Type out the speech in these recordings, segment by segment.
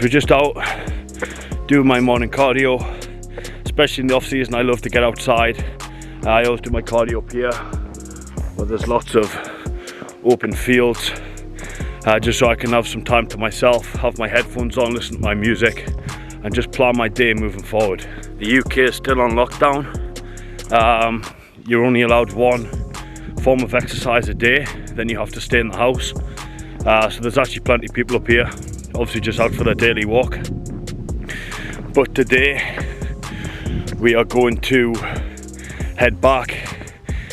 we're just out doing my morning cardio, especially in the off season. I love to get outside. I always do my cardio up here where there's lots of open fields, just so I can have some time to myself, have my headphones on, listen to my music, and just plan my day moving forward. The UK is still on lockdown. You're only allowed one form of exercise a day, then you have to stay in the house. So there's actually plenty of people up here, obviously just out for their daily walk. But today we are going to head back,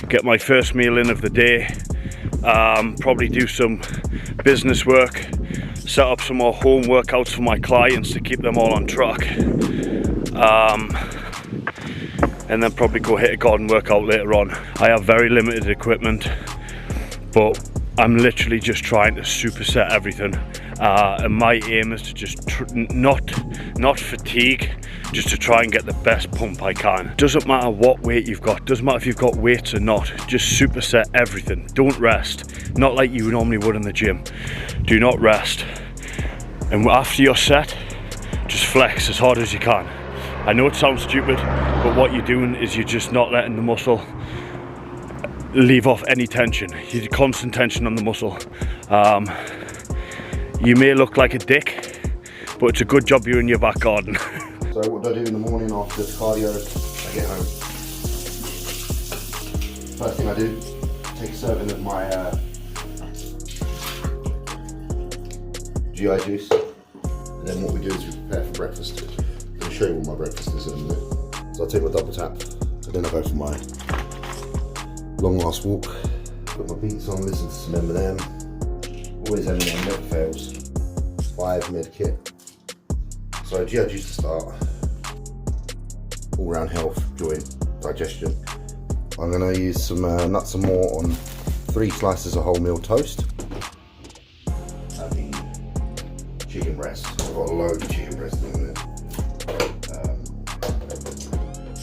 get my first meal in of the day, probably do some business work, set up some more home workouts for my clients to keep them all on track, and then probably go hit a garden workout later on. I have very limited equipment, but I'm literally just trying to superset everything, and my aim is to just not fatigue, just to try and get the best pump I can. Doesn't matter what weight you've got, doesn't matter if you've got weights or not, just superset everything. Don't rest, not like you normally would in the gym. Do not rest, and after you're set, just flex as hard as you can. I know it sounds stupid, but what you're doing is you're just not letting the muscle leave off any tension. You're constant tension on the muscle. You may look like a dick, but it's a good job you're in your back garden. So what do I do in the morning after the cardio? I get home. First thing I do, take a serving of my GI juice. And then what we do is we prepare for breakfast. I'm going to show you what my breakfast is in a minute. So I take my double tap, and then I go for my long last walk. Put my beats on, listen to some M&M. Always M&M, never fails. 5 med kit. So GI juice to start. All round health, joint, digestion. I'm going to use some nuts and more on 3 slices of wholemeal toast. Having chicken breast. I've got a load of chicken breast in there.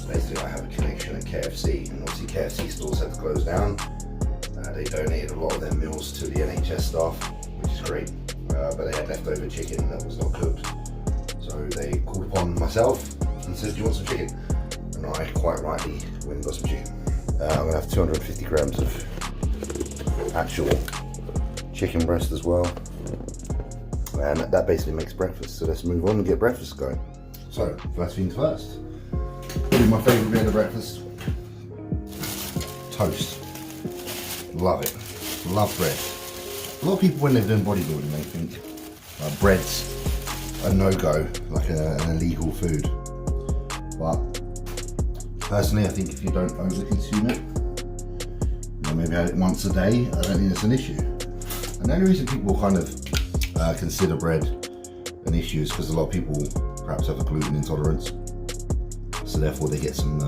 Basically, I have a connection at KFC, and obviously KFC stores had to close down. They donated a lot of their meals to the NHS staff, which is great. But they had leftover chicken that was not cooked. So they called upon myself and said, do you want some chicken? And I quite rightly went and got some chicken. I'm going to have 250 grams of actual chicken breast as well. And that basically makes breakfast. So let's move on and get breakfast going. So first things first. My favourite bit of breakfast, toast. Love it. Love bread. A lot of people when they're doing bodybuilding they think bread's a no-go, like an illegal food. But personally I think if you don't over-consume it, maybe have it once a day, I don't think it's an issue. And the only reason people kind of consider bread an issue is because a lot of people perhaps have a gluten intolerance. So therefore they get some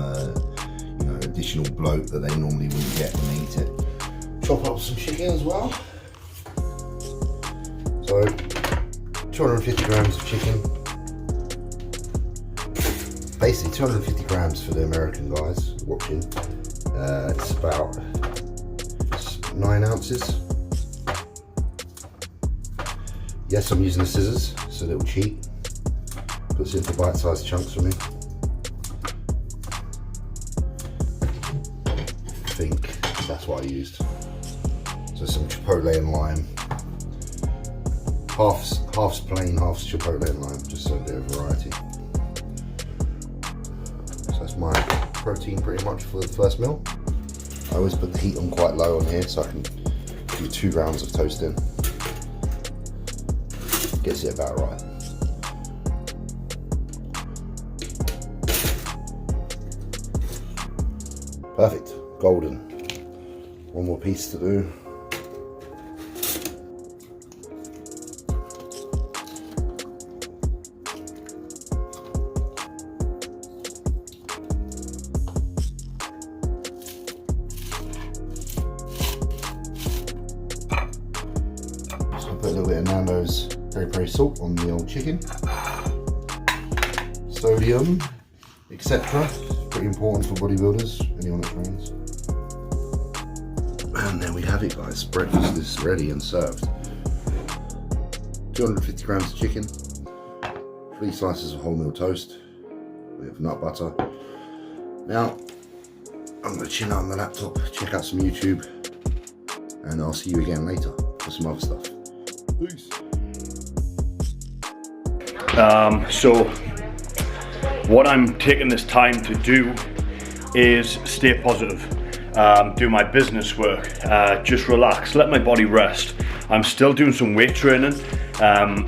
additional bloat that they normally wouldn't get when they eat it. Chop up some chicken as well. So 250 grams of chicken. Basically 250 grams for the American guys watching. It's about 9 ounces. Yes, I'm using the scissors, so little cheat. Puts it into bite-sized chunks for me. I think that's what I used. So some chipotle and lime. Half's plain, half's chipotle and lime, just so a bit of variety. So that's my protein pretty much for the first meal. I always put the heat on quite low on here so I can do 2 rounds of toast in. Gets it about right. Perfect, golden. One more piece to do. Put a little bit of Nando's peri-peri salt on the old chicken. Sodium, etc. Pretty important for bodybuilders, anyone that trains. And there we have it guys, breakfast is ready and served. 250 grams of chicken, 3 slices of wholemeal toast with nut butter. Now, I'm going to chill out on the laptop, check out some YouTube, and I'll see you again later for some other stuff. Peace. So what I'm taking this time to do is stay positive, do my business work, just relax, let my body rest. I'm still doing some weight training.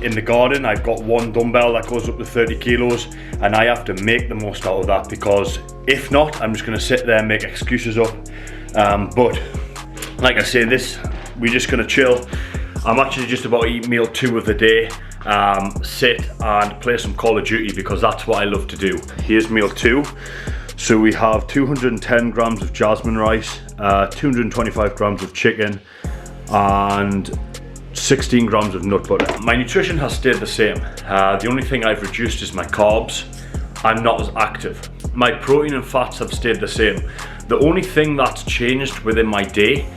In the garden, I've got 1 dumbbell that goes up to 30 kilos, and I have to make the most out of that, because if not, I'm just going to sit there and make excuses up. But like I say, we're just going to chill. I'm actually just about to eat meal 2 of the day, sit and play some Call of Duty, because that's what I love to do. Here's meal 2. So we have 210 grams of jasmine rice, 225 grams of chicken, and 16 grams of nut butter. My nutrition has stayed the same. The only thing I've reduced is my carbs. I'm not as active. My protein and fats have stayed the same. The only thing that's changed within my day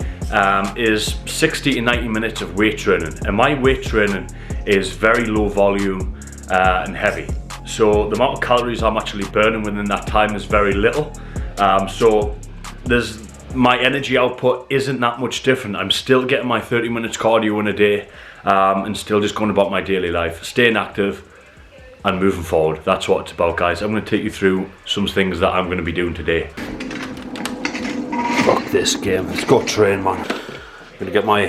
is 60 to 90 minutes of weight training. And my weight training is very low volume and heavy. So the amount of calories I'm actually burning within that time is very little. So my energy output isn't that much different. I'm still getting my 30 minutes cardio in a day, and still just going about my daily life, staying active and moving forward. That's what it's about, guys. I'm going to take you through some things that I'm going to be doing today. Fuck this game, let's go train, man. I'm going to get my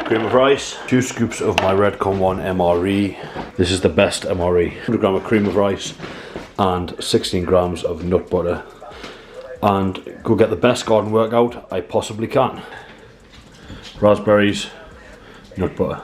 cream of rice, 2 scoops of my Redcon1 MRE. This is the best MRE. 100 gram of cream of rice and 16 grams of nut butter. And go get the best garden workout I possibly can. Raspberries, nut butter.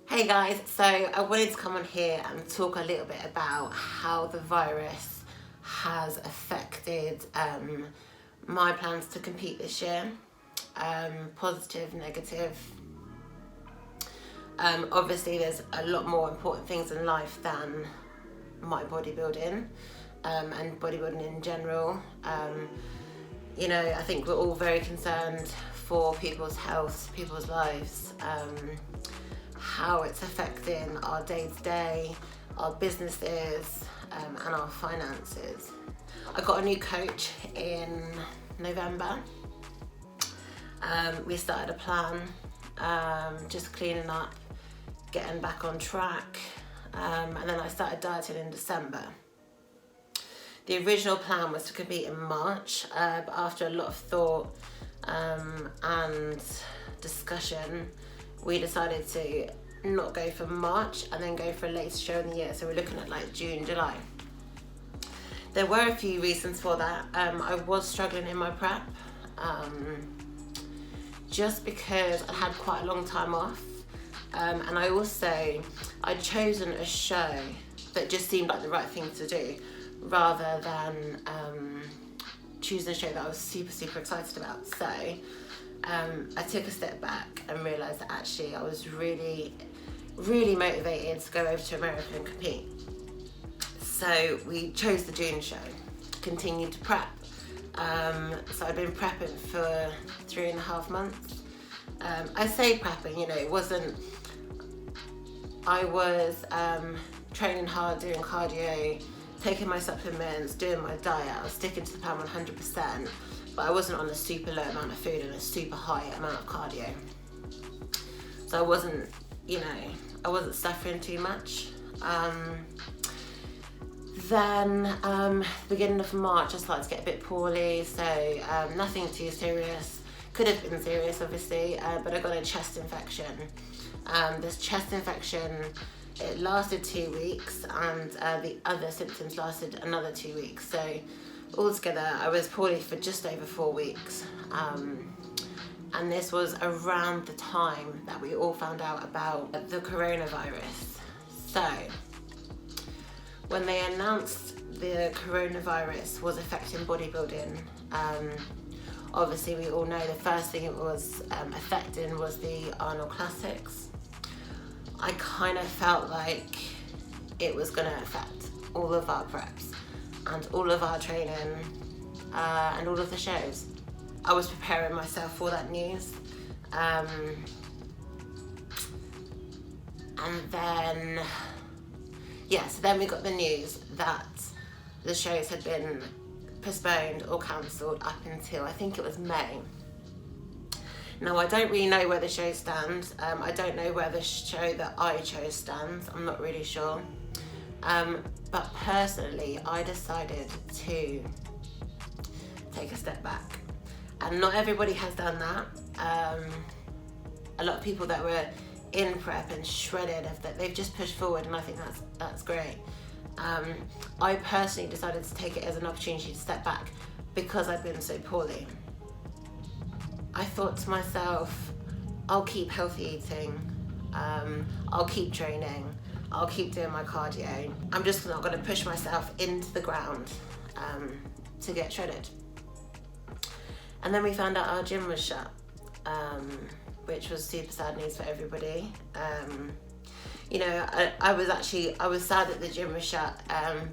Hey guys, so I wanted to come on here and talk a little bit about how the virus has affected my plans to compete this year. Positive, negative. Obviously there's a lot more important things in life than my bodybuilding and bodybuilding in general. You know, I think we're all very concerned for people's health, people's lives, how it's affecting our day-to-day, our businesses, and our finances. I got a new coach in November. We started a plan, just cleaning up, getting back on track, and then I started dieting in December. The original plan was to compete in March, but after a lot of thought and discussion, we decided to not go for March and then go for a later show in the year. So we're looking at like June, July. There were a few reasons for that. I was struggling in my prep, just because I had quite a long time off. And I'd chosen a show that just seemed like the right thing to do, rather than choosing a show that I was super, super excited about. So I took a step back and realised that actually I was really, really motivated to go over to America and compete. So we chose the June show, continued to prep. So I'd been prepping for 3.5 months. I say prepping, you know, it wasn't, I was training hard, doing cardio, taking my supplements, doing my diet. I was sticking to the plan 100%, but I wasn't on a super low amount of food and a super high amount of cardio. So I wasn't, you know, I wasn't suffering too much. Then beginning of March I started to get a bit poorly, so nothing too serious. Could have been serious, obviously, but I got a chest infection. This chest infection, it lasted 2 weeks, and the other symptoms lasted another 2 weeks. So altogether, I was poorly for just over 4 weeks. And this was around the time that we all found out about the coronavirus. So when they announced the coronavirus was affecting bodybuilding, obviously we all know the first thing it was affecting was the Arnold Classics. I kind of felt like it was going to affect all of our preps and all of our training and all of the shows. I was preparing myself for that news. And then, so then we got the news that the shows had been postponed or cancelled up until, I think it was May. Now, I don't really know where the show stands. I don't know where the show that I chose stands. I'm not really sure. But personally, I decided to take a step back. And not everybody has done that. A lot of people that were in prep and shredded, they've just pushed forward, and I think that's great. I personally decided to take it as an opportunity to step back because I've been so poorly. I thought to myself, I'll keep healthy eating, I'll keep training, I'll keep doing my cardio. I'm just not going to push myself into the ground to get shredded. And then we found out our gym was shut, which was super sad news for everybody. You know, I was sad that the gym was shut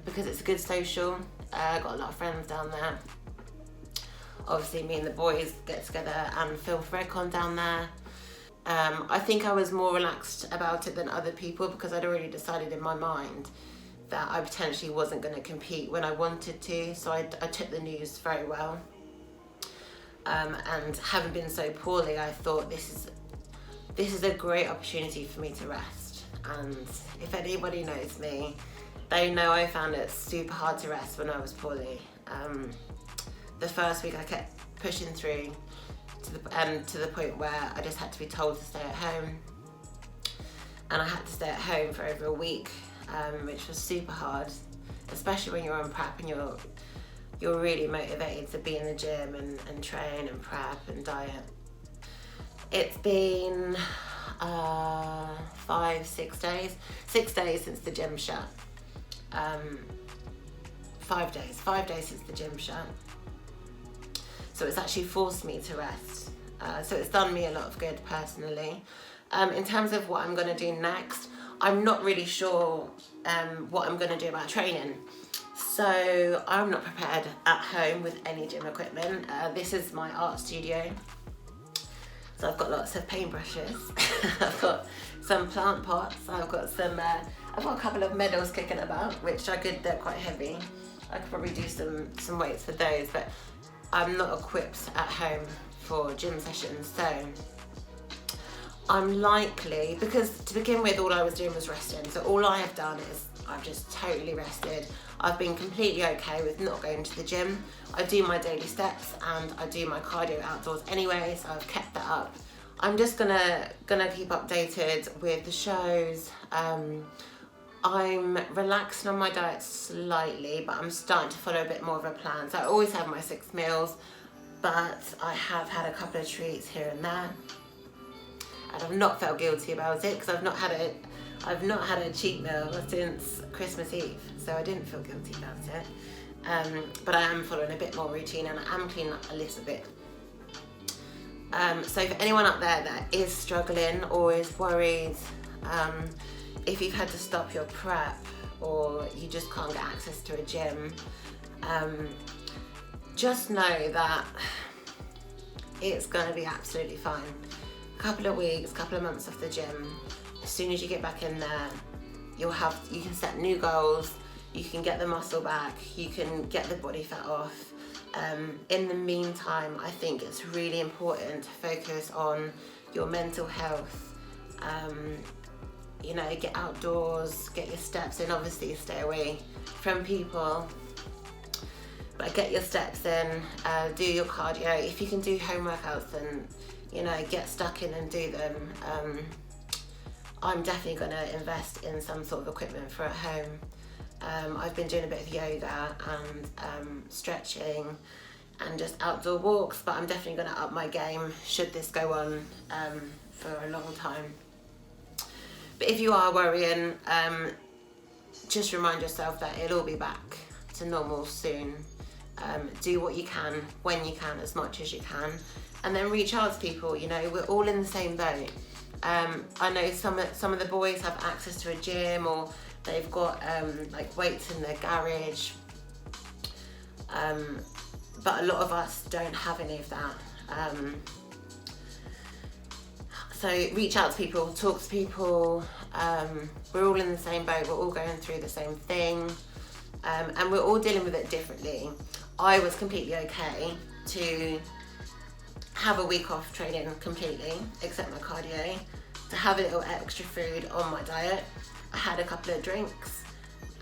because it's a good social. I got a lot of friends down there. Obviously, me and the boys get together and film for Redcon down there. I think I was more relaxed about it than other people because I'd already decided in my mind that I potentially wasn't going to compete when I wanted to, so I took the news very well. And having been so poorly, I thought this is a great opportunity for me to rest. And if anybody knows me, they know I found it super hard to rest when I was poorly. The first week I kept pushing through to the point where I just had to be told to stay at home. And I had to stay at home for over a week, which was super hard, especially when you're on prep and you're really motivated to be in the gym and train and prep and diet. It's been 6 days since the gym shut. 5 days since the gym shut. So it's actually forced me to rest. So it's done me a lot of good personally. In terms of what I'm gonna do next, I'm not really sure what I'm gonna do about training. So I'm not prepared at home with any gym equipment. This is my art studio. So I've got lots of paintbrushes. I've got some plant pots. I've got a couple of medals kicking about, which they're quite heavy. I could probably do some weights with those, but I'm not equipped at home for gym sessions. So I'm likely, because to begin with, all I was doing was resting. So all I have done is I've just totally rested. I've been completely okay with not going to the gym. I do my daily steps and I do my cardio outdoors anyway, so I've kept that up. I'm just gonna keep updated with the shows. I'm relaxing on my diet slightly, but I'm starting to follow a bit more of a plan. So I always have my 6 meals, but I have had a couple of treats here and there. And I've not felt guilty about it because I've not had a cheat meal since Christmas Eve, so I didn't feel guilty about it. But I am following a bit more routine and I am cleaning up a little bit. So for anyone out there that is struggling or is worried, if you've had to stop your prep or you just can't get access to a gym, just know that it's going to be absolutely fine. A couple of weeks, couple of months off the gym, as soon as you get back in there, you can set new goals, you can get the muscle back, you can get the body fat off. In the meantime, I think it's really important to focus on your mental health. You know, get outdoors, get your steps in, obviously stay away from people. But get your steps in, do your cardio. If you can do home workouts, then, you know, get stuck in and do them. I'm definitely going to invest in some sort of equipment for at home. I've been doing a bit of yoga and stretching and just outdoor walks, but I'm definitely going to up my game should this go on for a long time. But if you are worrying, just remind yourself that it'll all be back to normal soon. Do what you can, when you can, as much as you can, and then reach out to people. You know, we're all in the same boat. I know some of the boys have access to a gym, or they've got like weights in their garage, but a lot of us don't have any of that. So reach out to people, talk to people. We're all in the same boat, we're all going through the same thing, and we're all dealing with it differently. I was completely okay to have a week off training completely, except my cardio, to have a little extra food on my diet. I had a couple of drinks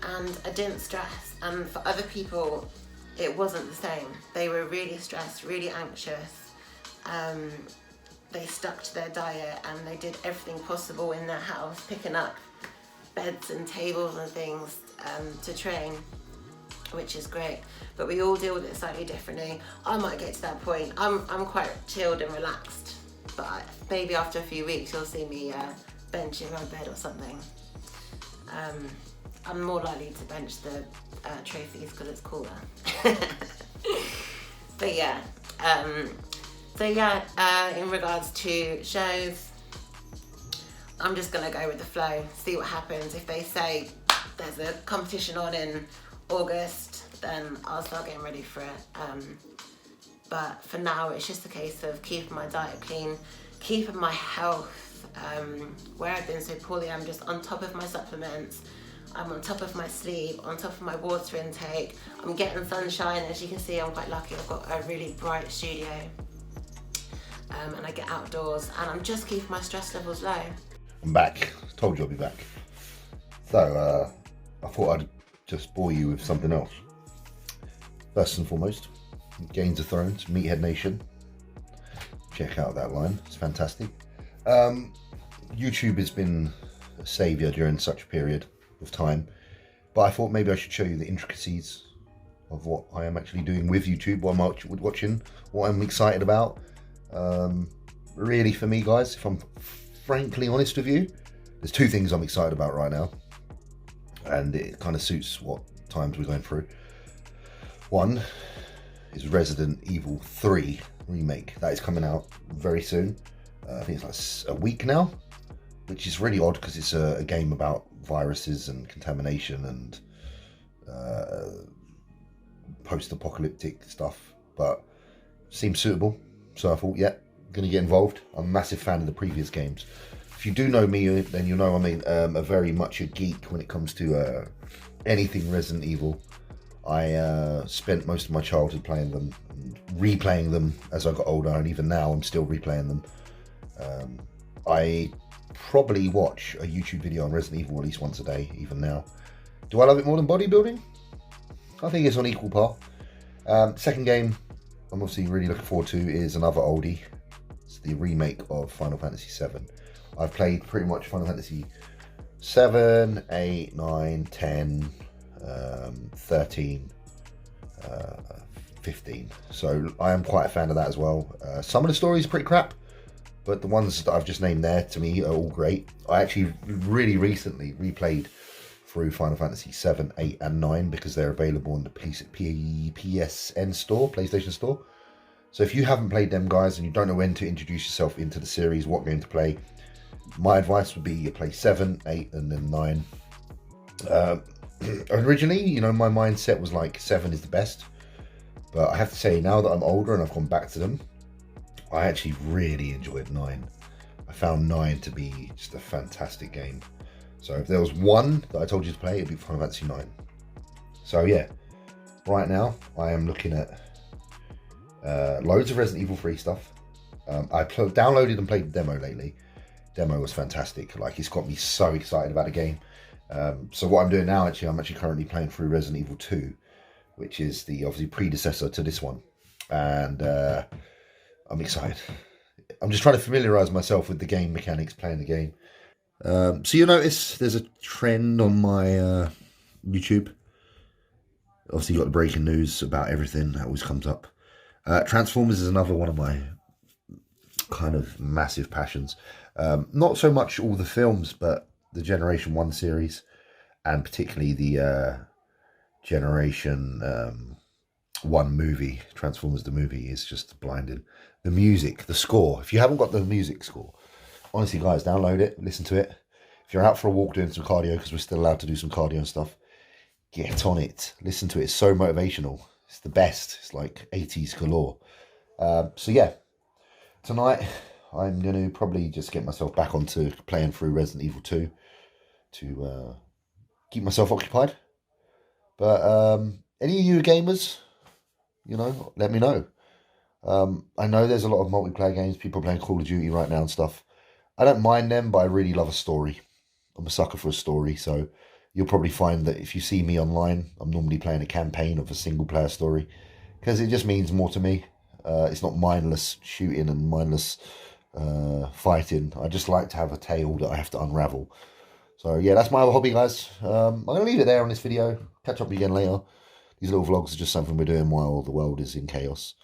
and I didn't stress. And for other people, it wasn't the same. They were really stressed, really anxious. They stuck to their diet and they did everything possible in their house, picking up beds and tables and things to train, which is great. But we all deal with it slightly differently. I might get to that point. I'm quite chilled and relaxed, but maybe after a few weeks you'll see me benching my bed or something. I'm more likely to bench the trophies because it's cooler. But yeah, in regards to shows, I'm just gonna go with the flow, see what happens. If they say there's a competition on in August, then I'll start getting ready for it. But for now, it's just a case of keeping my diet clean, keeping my health. Where I've been so poorly, I'm just on top of my supplements, I'm on top of my sleep, on top of my water intake. I'm getting sunshine. As you can see, I'm quite lucky. I've got a really bright studio, and I get outdoors, and I'm just keeping my stress levels low. I'm back. Told you I'll be back. So I thought I'd just bore you with something else. First and foremost, Games of Thrones, Meathead Nation. Check out that line, it's fantastic. YouTube has been a saviour during such a period of time, but I thought maybe I should show you the intricacies of what I am actually doing with YouTube, what I'm watching, what I'm excited about. Really, for me, guys, if I'm frankly honest with you, there's two things I'm excited about right now, and it kind of suits what times we're going through. One is Resident Evil 3 remake. That is coming out very soon. I think it's like a week now, which is really odd because it's a game about viruses and contamination and post-apocalyptic stuff, but seems suitable. So I thought, yeah, going to get involved. I'm a massive fan of the previous games. If you do know me, then you know I'm a very much a geek when it comes to anything Resident Evil. I spent most of my childhood playing them, and replaying them as I got older, and even now I'm still replaying them. I probably watch a YouTube video on Resident Evil at least once a day, even now. Do I love it more than bodybuilding? I think it's on equal par. Second game I'm obviously really looking forward to is another oldie. It's the remake of Final Fantasy VII. I've played pretty much Final Fantasy 7, 8, 9, 10, 13, 15. So I am quite a fan of that as well. Some of the stories are pretty crap, but the ones that I've just named there, to me, are all great. I actually really recently replayed through Final Fantasy 7, 8 and 9 because they're available in the PSN store, PlayStation store. So if you haven't played them, guys, and you don't know when to introduce yourself into the series, what game to play, my advice would be you play 7, 8 and then 9. Originally, you know, my mindset was like 7 is the best, but I have to say now that I'm older and I've gone back to them, I actually really enjoyed 9. I found 9 to be just a fantastic game. So if there was one that I told you to play, it'd be Final Fantasy 9. So yeah, right now I am looking at loads of Resident Evil 3 stuff. I downloaded and played the demo lately. Demo was fantastic. Like, it's got me so excited about the game. So what I'm doing now, I'm actually currently playing through Resident Evil 2. which is the obviously predecessor to this one. And I'm excited. I'm just trying to familiarise myself with the game mechanics, playing the game. So you'll notice there's a trend on my YouTube. Obviously, you've got the breaking news about everything that always comes up. Transformers is another one of my kind of massive passions. Not so much all the films, but the Generation 1 series, and particularly the Generation 1 movie, Transformers the movie, is just blinding. The music, the score. If you haven't got the music score, honestly, guys, download it, listen to it. If you're out for a walk doing some cardio, because we're still allowed to do some cardio and stuff, get on it. Listen to it. It's so motivational. It's the best. It's like 80s galore. So yeah, tonight I'm going to probably just get myself back onto playing through Resident Evil 2 to keep myself occupied. But any of you gamers, you know, let me know. I know there's a lot of multiplayer games, people playing Call of Duty right now and stuff. I don't mind them, but I really love a story. I'm a sucker for a story, so you'll probably find that if you see me online, I'm normally playing a campaign of a single player story, because it just means more to me. It's not mindless shooting and mindless fighting. I just like to have a tale that I have to unravel. So yeah, that's my other hobby, guys. I'm going to leave it there on this video. Catch up again later. These little vlogs are just something we're doing while the world is in chaos.